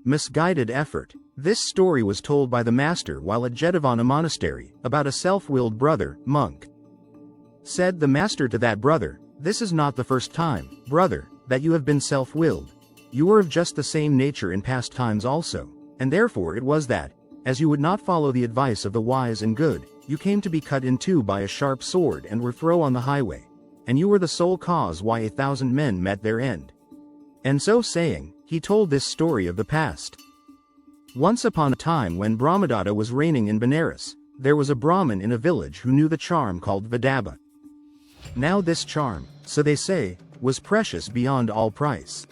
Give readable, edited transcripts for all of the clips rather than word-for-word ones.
Misguided effort. This story was told by the master while at Jetavana monastery, about a self-willed brother, monk. Said the master to that brother, "This is not the first time, brother, that you have been self-willed. You were of just the same nature in past times also, and therefore it was that, as you would not follow the advice of the wise and good, you came to be cut in two by a sharp sword and were thrown on the highway, and you were the sole cause why 1,000 men met their end." And so saying, he told this story of the past. Once upon a time when Brahmadatta was reigning in Benares, there was a Brahmin in a village who knew the charm called Vedabbha. Now this charm, so they say, was precious beyond all price.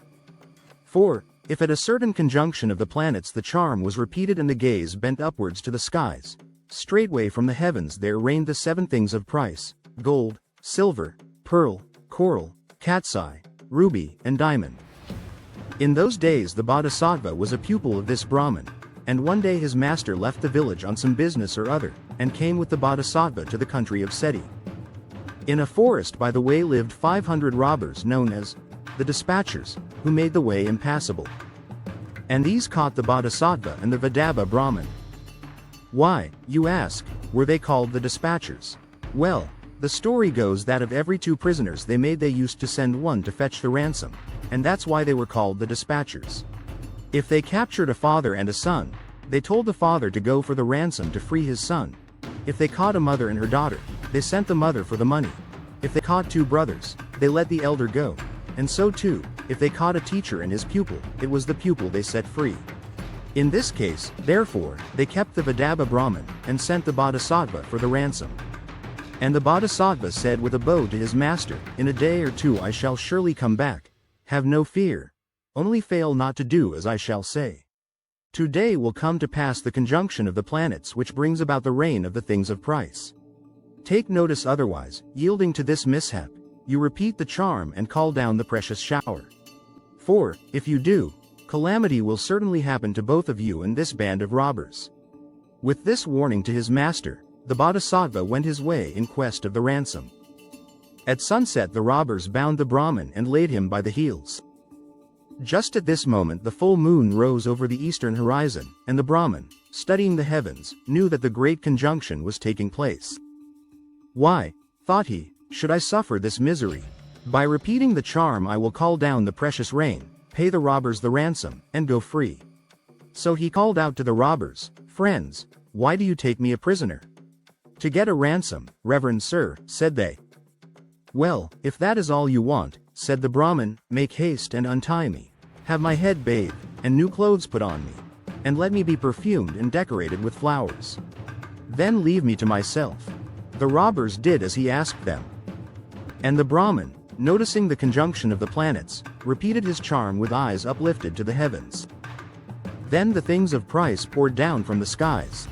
For, if at a certain conjunction of the planets the charm was repeated and the gaze bent upwards to the skies, straightway from the heavens there rained the 7 things of price: gold, silver, pearl, coral, cat's eye, ruby, and diamond. In those days the Bodhisattva was a pupil of this Brahmin, and one day his master left the village on some business or other, and came with the Bodhisattva to the country of Seti. In a forest by the way lived 500 robbers known as the dispatchers, who made the way impassable. And these caught the Bodhisattva and the Vedabbha Brahmin. Why, you ask, were they called the dispatchers? Well, the story goes that of every 2 prisoners they used to send one to fetch the ransom, and that's why they were called the dispatchers. If they captured a father and a son, they told the father to go for the ransom to free his son. If they caught a mother and her daughter, they sent the mother for the money. If they caught 2 brothers, they let the elder go. And so too, if they caught a teacher and his pupil, it was the pupil they set free. In this case, therefore, they kept the Vedabbha Brahmin, and sent the Bodhisattva for the ransom. And the Bodhisattva said with a bow to his master, "In a day or 2 I shall surely come back. Have no fear. Only fail not to do as I shall say. Today will come to pass the conjunction of the planets which brings about the rain of the things of price. Take notice otherwise, yielding to this mishap, you repeat the charm and call down the precious shower. For, if you do, calamity will certainly happen to both of you and this band of robbers." With this warning to his master, the Bodhisattva went his way in quest of the ransom. At sunset the robbers bound the Brahmin and laid him by the heels. Just at this moment the full moon rose over the eastern horizon, and the Brahmin, studying the heavens, knew that the great conjunction was taking place. "Why," thought he, "should I suffer this misery? By repeating the charm I will call down the precious rain, pay the robbers the ransom, and go free." So he called out to the robbers, "Friends, why do you take me a prisoner?" "To get a ransom, reverend sir," said they. "Well, if that is all you want," said the Brahmin, "make haste and untie me. Have my head bathed, and new clothes put on me, and let me be perfumed and decorated with flowers. Then leave me to myself." The robbers did as he asked them. And the Brahmin, noticing the conjunction of the planets, repeated his charm with eyes uplifted to the heavens. Then the things of price poured down from the skies.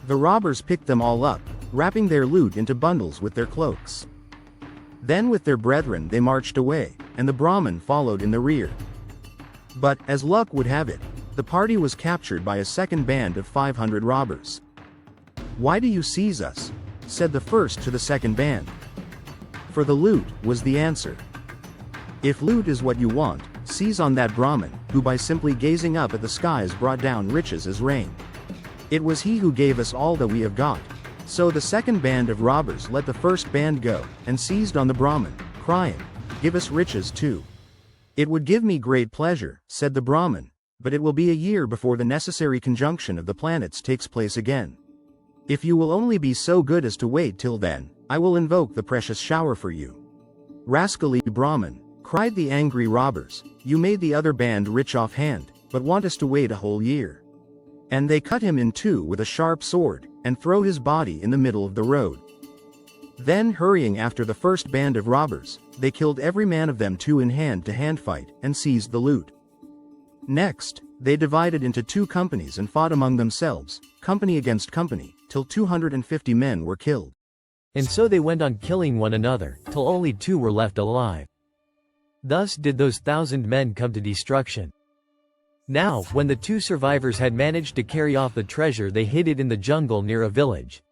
The robbers picked them all up, wrapping their loot into bundles with their cloaks. Then with their brethren they marched away, and the Brahmin followed in the rear. But, as luck would have it, the party was captured by a second band of 500 robbers. "Why do you seize us?" said the first to the second band. "For the loot," was the answer. "If loot is what you want, seize on that Brahmin, who by simply gazing up at the skies brought down riches as rain. It was he who gave us all that we have got." So the second band of robbers let the first band go, and seized on the Brahmin, crying, "Give us riches too." "It would give me great pleasure," said the Brahmin, "but it will be a year before the necessary conjunction of the planets takes place again. If you will only be so good as to wait till then, I will invoke the precious shower for you." "Rascally Brahmin," cried the angry robbers, "you made the other band rich offhand, but want us to wait a whole year." And they cut him in 2 with a sharp sword, and throw his body in the middle of the road. Then hurrying after the first band of robbers, they killed every man of them 2 in hand-to-hand fight, and seized the loot. Next, they divided into 2 companies and fought among themselves, company against company, till 250 men were killed. And so they went on killing one another, till only 2 were left alive. Thus did those 1,000 men come to destruction. Now, when the 2 survivors had managed to carry off the treasure, they hid it in the jungle near a village.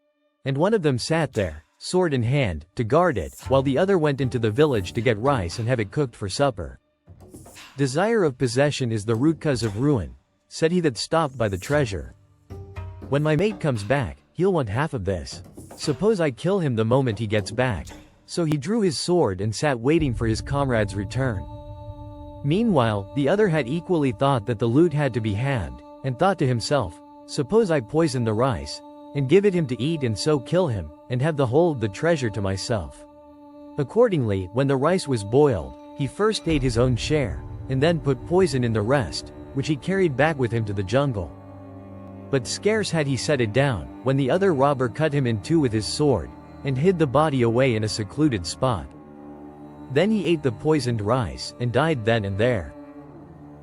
And one of them sat there, sword in hand, to guard it, while the other went into the village to get rice and have it cooked for supper. Desire of possession is the root cause of ruin, said he that stopped by the treasure. When my mate comes back, he'll want half of this. Suppose I kill him the moment he gets back. So he drew his sword and sat waiting for his comrade's return. Meanwhile, the other had equally thought that the loot had to be had, and thought to himself, suppose I poison the rice, and give it him to eat and so kill him, and have the whole of the treasure to myself. Accordingly, when the rice was boiled, he first ate his own share, and then put poison in the rest, which he carried back with him to the jungle. But scarce had he set it down, when the other robber cut him in two with his sword, and hid the body away in a secluded spot. Then he ate the poisoned rice, and died then and there.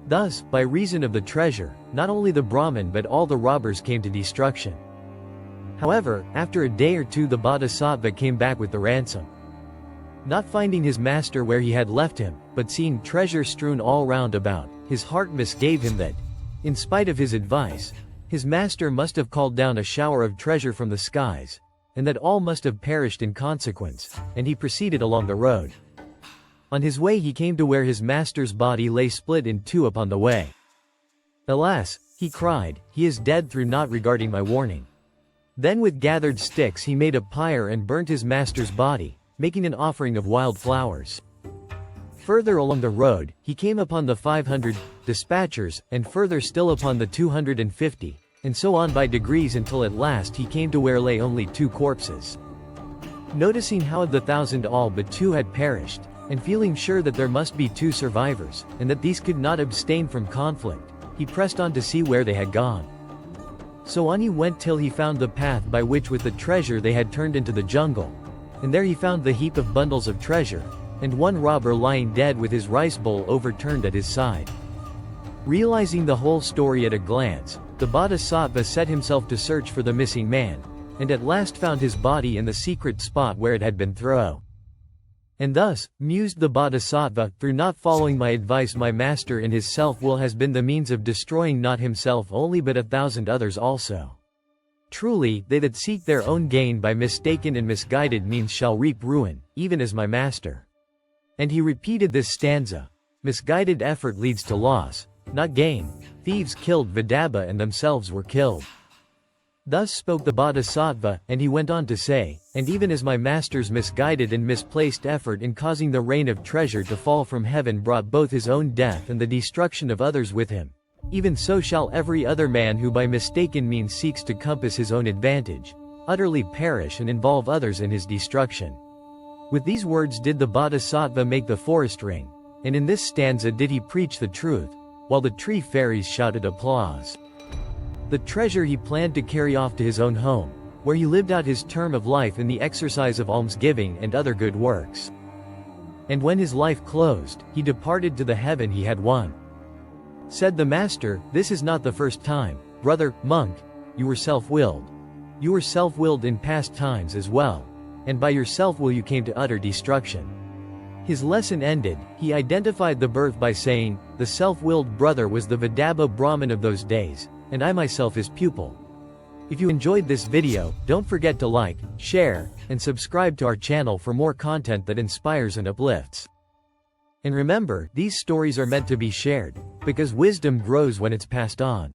Thus, by reason of the treasure, not only the Brahmin but all the robbers came to destruction. However, after a day or two the Bodhisattva came back with the ransom. Not finding his master where he had left him, but seeing treasure strewn all round about, his heart misgave him that, in spite of his advice, his master must have called down a shower of treasure from the skies, and that all must have perished in consequence, and he proceeded along the road. On his way he came to where his master's body lay split in two upon the way. Alas, he cried, he is dead through not regarding my warning. Then with gathered sticks he made a pyre and burnt his master's body, making an offering of wild flowers. Further along the road, he came upon the 500 dispatchers, and further still upon the 250, and so on by degrees until at last he came to where lay only 2 corpses. Noticing how of the 1,000 all but 2 had perished, and feeling sure that there must be 2 survivors, and that these could not abstain from conflict, he pressed on to see where they had gone. So on he went till he found the path by which with the treasure they had turned into the jungle, and there he found the heap of bundles of treasure, and one robber lying dead with his rice bowl overturned at his side. Realizing the whole story at a glance, the Bodhisattva set himself to search for the missing man, and at last found his body in the secret spot where it had been thrown. And thus, mused the Bodhisattva, through not following my advice my master in his self-will has been the means of destroying not himself only but 1,000 others also. Truly, they that seek their own gain by mistaken and misguided means shall reap ruin, even as my master. And he repeated this stanza, misguided effort leads to loss, not gain. Thieves killed Vedabbha and themselves were killed. Thus spoke the Bodhisattva, and he went on to say, and even as my master's misguided and misplaced effort in causing the rain of treasure to fall from heaven brought both his own death and the destruction of others with him, even so shall every other man who by mistaken means seeks to compass his own advantage, utterly perish and involve others in his destruction. With these words did the Bodhisattva make the forest ring, and in this stanza did he preach the truth, while the tree fairies shouted applause. The treasure he planned to carry off to his own home, where he lived out his term of life in the exercise of almsgiving and other good works. And when his life closed, he departed to the heaven he had won. Said the master, this is not the first time, brother, monk, you were self-willed. You were self-willed in past times as well, and by your self-will you came to utter destruction. His lesson ended, he identified the birth by saying, the self-willed brother was the Vedabbha Brahmin of those days, and I myself his pupil. If you enjoyed this video, don't forget to like, share, and subscribe to our channel for more content that inspires and uplifts. And remember, these stories are meant to be shared, because wisdom grows when it's passed on.